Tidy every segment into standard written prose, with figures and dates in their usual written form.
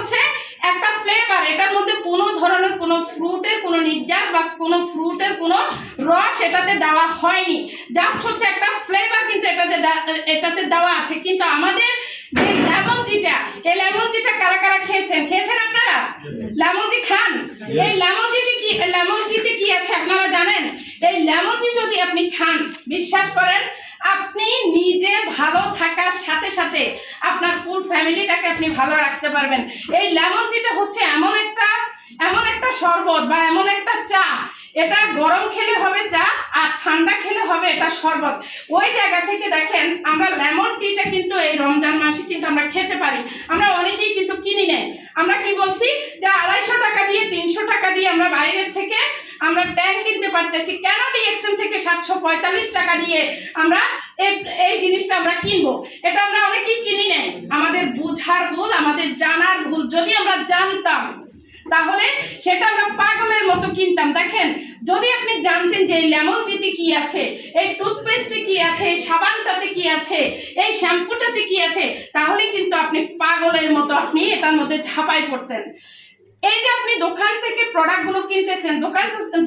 হচ্ছে একটা ফ্লেভার, এটার মধ্যে কোনো ধরনের কোনো ফ্রুটের কোনো নির্যাস বা কোনো ফ্রুটের কোনো রস এটাতে দেওয়া হয়নি, জাস্ট হচ্ছে একটা ফ্লেভার কিন্তু এটাতে দেওয়া আছে। কিন্তু আমাদের যে লেমন জিটা, এই লেমন জিটা কারা কারা খেয়েছেন আপনারা? লেমন জি খান? এই লেমন জিতে কি আছে আপনারা জানেন? এই লেমন জি যদি আপনি খান, বিশ্বাস করেন আপনি নিজে ভালো থাকার সাথে সাথে আপনার ফুল ফ্যামিলিটাকে আপনি ভালো রাখতে পারবেন। এই লেমন জিটা হচ্ছে এমন একটা শরবত বা এমন একটা চা, এটা গরম খেলে হবে চা আর ঠান্ডা খেলে হবে এটা শরবত। ওই জায়গা থেকে দেখেন আমরা লেমন টিটা কিন্তু এই রমজান মাসে কিন্তু আমরা খেতে পারি। আমরা অনেকেই কিন্তু কিনি নেই, আমরা কি বলছি যে 250 টাকা দিয়ে 300 টাকা দিয়ে আমরা বাইরের থেকে আমরা ট্যাঙ্ক কিনতে পারতেছি, কেন ডিএক্সএন থেকে 745 টাকা দিয়ে আমরা এই জিনিসটা আমরা কিনবো? এটা আমরা অনেকেই কিনি নেই, আমাদের বুঝার ভুল, আমাদের জানার ভুল। যদি আমরা জানতাম তাহলে সেটা আমরা পাগলের মতো কিনতাম। দেখেন যদি আপনি জানতেন যে এই লেমন জিতে কি আছে, এই টুথপেস্টে কি আছে, এই সাবানটাতে কি আছে, এই শ্যাম্পুটাতে কি আছে, তাহলে কিন্তু আপনি পাগলের মতো আপনি এটার মধ্যে ঝাঁপাই পড়তেন। এই যে আপনি দোকান থেকে প্রোডাক্টগুলো কিনতেছেন,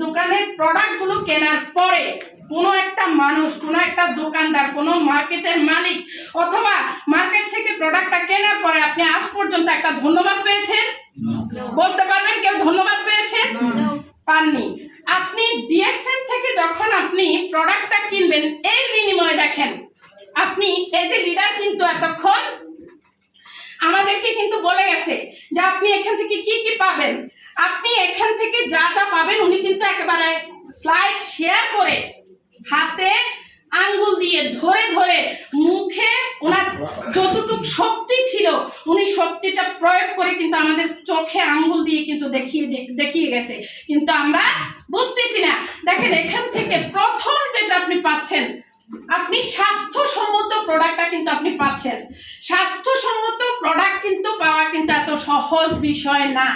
দোকানের প্রোডাক্টগুলো কেনার পরে কোনো একটা মানুষ, কোনো একটা দোকানদার, কোনো মার্কেটের মালিক অথবা মার্কেট থেকে প্রোডাক্টটা কেনার পরে আপনি আজ পর্যন্ত একটা ধন্যবাদ পেয়েছেন? বলতে পারবেন কেউ ধন্যবাদ পেয়েছেন? পাননি। আপনি ডিএক্সএন থেকে যখন আপনি প্রোডাক্টটা কিনবেন, এর বিনিময়ে দেখেন আপনি এই যে লিডার কিন্তু এতক্ষণ আমাদেরকে কিন্তু বলে গেছে যে আপনি এখান থেকে কি কি পাবেন। আপনি এখান থেকে যা যা পাবেন উনি কিন্তু একেবারে স্লাইড শেয়ার করে হাতে আঙ্গুল দিয়ে ধরে ধরে মুখে ওনার যতটুক শক্তি ছিল উনি শক্তিটা প্রয়োগ করে কিন্তু আমাদের চোখে আঙ্গুল দিয়ে কিন্তু দেখিয়ে গেছে, কিন্তু আমরা বুঝতেছি না। দেখেন এখান থেকে প্রথম যেটা আপনি পাচ্ছেন, আপনি স্বাস্থ্যসম্মত প্রোডাক্টটা কিন্তু আপনি পাচ্ছেন। স্বাস্থ্যসম্মত প্রোডাক্ট কিন্তু পাওয়া কিন্তু এত সহজ বিষয় না।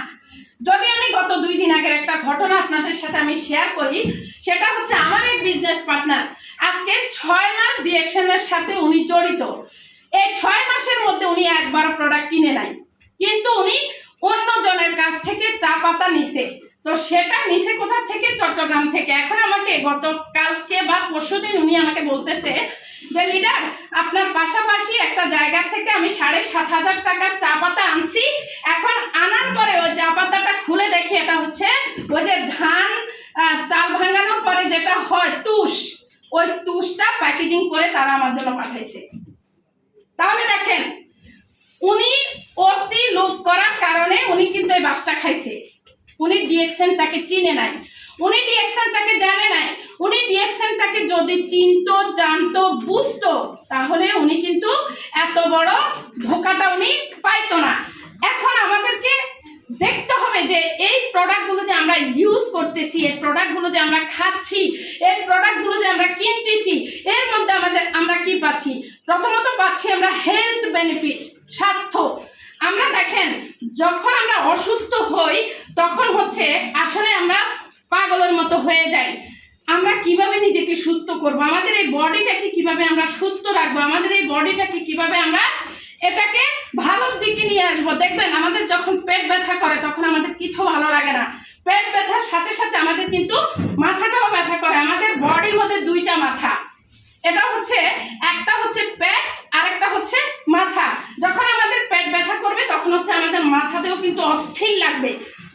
যদি আমি গত 2 দিন আগের একটা ঘটনা আপনাদের সাথে আমি শেয়ার করি, সেটা হচ্ছে আমার এক বিজনেস পার্টনার আজকে 6 মাস ডিএক্সএনের সাথে উনি জড়িত। এই 6 মাসের মধ্যে উনি একবারও প্রোডাক্ট কিনে নাই, কিন্তু উনি অন্য জনের কাছ থেকে চা পাতা নিছে। তো সেটা নিচে কোথা থেকে? চট্টগ্রাম থেকে। এখন আমাকে গতকালকে বা পরশুদিন উনি আমাকে বলতেছে যে লিডার আপনার পাশাপাশি একটা জায়গা থেকে আমি 7,500 টাকার চা পাতা আনছি, এখন আনার পরে ওই চা পাতাটা খুলে দেখি এটা হচ্ছে ওই যে ধান চাল ভাঙানোর পরে যেটা হয় তুষ, ওই তুষটা প্যাকেজিং করে তারা আমার জন্য পাঠাইছে। তাহলে দেখেন উনি অতি লোভ করার কারণে উনি কিন্তু এই বাসটা খাইছে। উনি ডিএক্সএনটাকে চিনে নাই, উনি ডিএক্সএনটাকে জানে নাই। উনি ডিএক্সএনটাকে যদি চিনতো, জানতো, বুঝতো, তাহলে উনি কিন্তু এত বড় ধোকাটা উনি পাইতো না। এখন আমাদেরকে দেখতে হবে যে এই প্রোডাক্টগুলো যে আমরা ইউজ করতেছি, এই প্রোডাক্টগুলো যে আমরা খাচ্ছি, এই প্রোডাক্টগুলো যে আমরা কিনতেছি, এর মধ্যে আমরা কি পাচ্ছি? প্রথমত পাচ্ছি আমরা হেলথ বেনিফিট, স্বাস্থ্য। আমরা দেখেন যখন আমরা অসুস্থ হই তখন হচ্ছে আসলে আমরা পাগলের মতো হয়ে যাই। আমরা কিভাবে নিজেকে সুস্থ করব, আমাদের এই বডিটাকে কিভাবে আমরা সুস্থ রাখবো, আমাদের এই বডিটাকে কিভাবে আমরা এটাকে ভালোর দিকে নিয়ে আসবো। দেখবেন আমাদের যখন পেট ব্যথা করে তখন আমাদের কিছু ভালো লাগে না। পেট ব্যথার সাথে সাথে আমাদের কিন্তু মাথাটাও ব্যথা করে। আমাদের বডির মধ্যে 2টা মাথা, এটা হচ্ছে একটা হচ্ছে পেট আর একটা হচ্ছে মাথা। যখন আমাদের পেট ব্যথা করবে তখন হচ্ছে আমাদের মাথাতেও কিন্তু অস্থির লাগবে,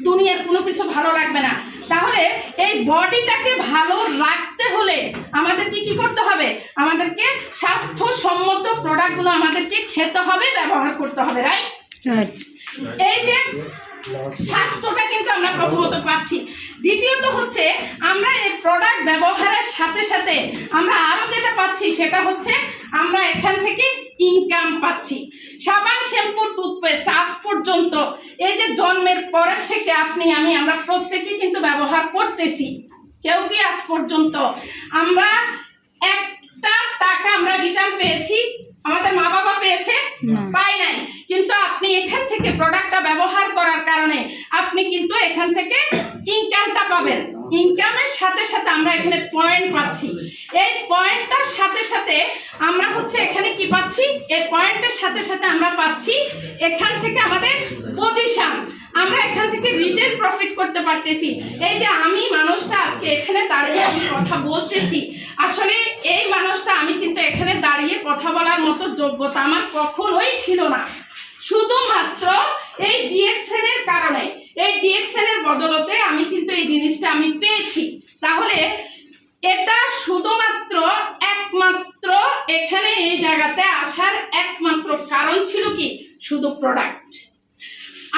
দুনিয়ার কোনো কিছু ভালো লাগবে না। তাহলে এই বডিটাকে ভালো রাখতে হলে আমাদেরকে কি করতে হবে? আমাদেরকে স্বাস্থ্যসম্মত প্রোডাক্টগুলো আমাদেরকে খেতে হবে, ব্যবহার করতে হবে, রাইট? এই যে স্বাস্থ্যটা কিন্তু আমরা প্রথমত পাচ্ছি। দ্বিতীয়ত হচ্ছে আমরা এই প্রোডাক্ট ব্যবহারের সাথে সাথে আমরা আরো যেটা পাচ্ছি সেটা হচ্ছে আমরা এখান থেকে ইনকাম পাচ্ছি। সাবান, শ্যাম্পু, টুথপেস্ট আজ পর্যন্ত এই যে জন্মের পরের থেকে আপনি আমরা প্রত্যেকেই কিন্তু ব্যবহার করতেছি। কেউ কি আজ পর্যন্ত আমরা একটা টাকা আমরা রিটার্ন পেয়েছি? আমাদের মা বাবা পেয়েছে? পাই নাই। কিন্তু আপনি এখান থেকে প্রোডাক্টটা ব্যবহার করার কারণে আপনি কিন্তু এখান থেকে ইনকামটা পাবেন। ইনকামের সাথে সাথে আমরা এখানে পয়েন্ট পাচ্ছি। এই পয়েন্টটার সাথে সাথে আমরা হচ্ছে এখানে কি পাচ্ছি? এই পয়েন্টের সাথে সাথে আমরা পাচ্ছি এখান থেকে আমাদের পজিশন। মার্জিন প্রফিট করতে পারতেছি। এই যে আমি মানুষটা আজকে এখানে দাঁড়িয়ে আমি কথা বলতেছি, আসলে এই মানুষটা আমি কিন্তু এখানে দাঁড়িয়ে কথা বলার মতো যোগ্যতা আমার কখনোই ছিল না। শুধুমাত্র এই ডিএক্সএন এর কারণে, এই ডিএক্সএন এর বদলতে আমি কিন্তু এই জিনিসটা আমি পেয়েছি। তাহলে এটা শুধুমাত্র একমাত্র এখানে এই জায়গাতে আসার একমাত্র কারণ ছিল কি? শুধু প্রোডাক্ট।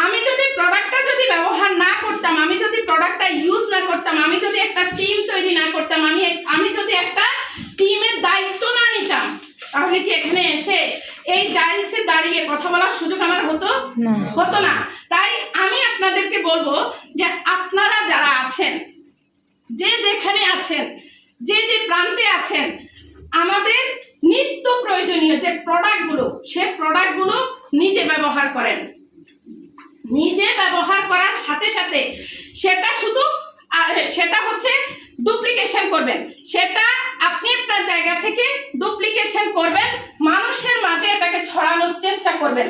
আমি যদি প্রোডাক্টটা যদি ব্যবহার না করতাম, আমি যদি প্রোডাক্টটা ইউজ না করতাম, আমি যদি একটা টিম তৈরি না করতাম, আমি যদি একটা টিমের দায়িত্ব না নিতাম, তাহলে কি এখানে এসে এই ডাইলসে দাঁড়িয়ে কথা বলার সুযোগ আমার হতো না। তাই আমি আপনাদেরকে বলবো যে আপনারা যারা আছেন, যে যেখানে আছেন, যে যে প্রান্তে আছেন, আমাদের নিত্য প্রয়োজনীয় যে প্রোডাক্টগুলো, সে প্রোডাক্টগুলো নিজে ব্যবহার করেন। নিজে ব্যবহার করার সাথে সাথে সেটা হচ্ছে ডুপ্লিকেশন করবেন। সেটা আপনি আপনার জায়গা থেকে ডুপ্লিকেশন করবেন, মানুষের মাঝে এটাকে ছড়ানোর চেষ্টা করবেন।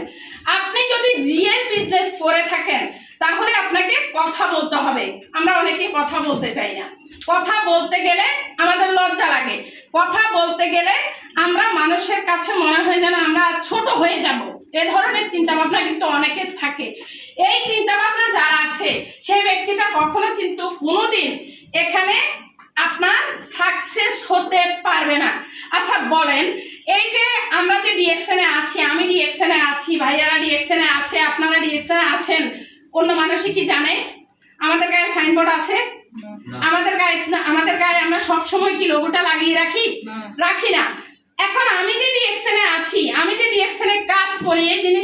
আপনি যদি রিয়েল বিজনেস করে থাকেন, তাহলে আপনাকে কথা বলতে হবে। আমরা অনেকে কথা বলতে চাই না, কথা বলতে গেলে আমাদের লজ্জা লাগে, কথা বলতে গেলে আমরা মানুষের কাছে মনে হয় যেন আমরা ছোট হয়ে যাব। এ ধরনের চিন্তা ভাবনা কিন্তু অনেকের থাকে। এই চিন্তা ভাবনা যারা আছে, সেই ব্যক্তিটা কখনো কিন্তু কোনোদিন এখানে আপনার সাকসেস হতে পারবে না। আচ্ছা বলেন, এই যে আমরা যে ডিএক্সএন এ আছি, আমি ডিএক্সএন এ আছি, ভাইয়ারা ডিএক্সএন এ আছে, আপনারা ডিএক্সএন এ আছেন, অন্য মানুষই কি জানে আমাদের গায়ে সাইনবোর্ড আছে? আমাদের গায়ে আমরা সব সময় কি লোগোটা লাগিয়ে রাখি না? এখন আমি যে ডিএক্সএন এ আছি, আমি যে ডিএক্সএন এ কাজ করি, এই জিনিস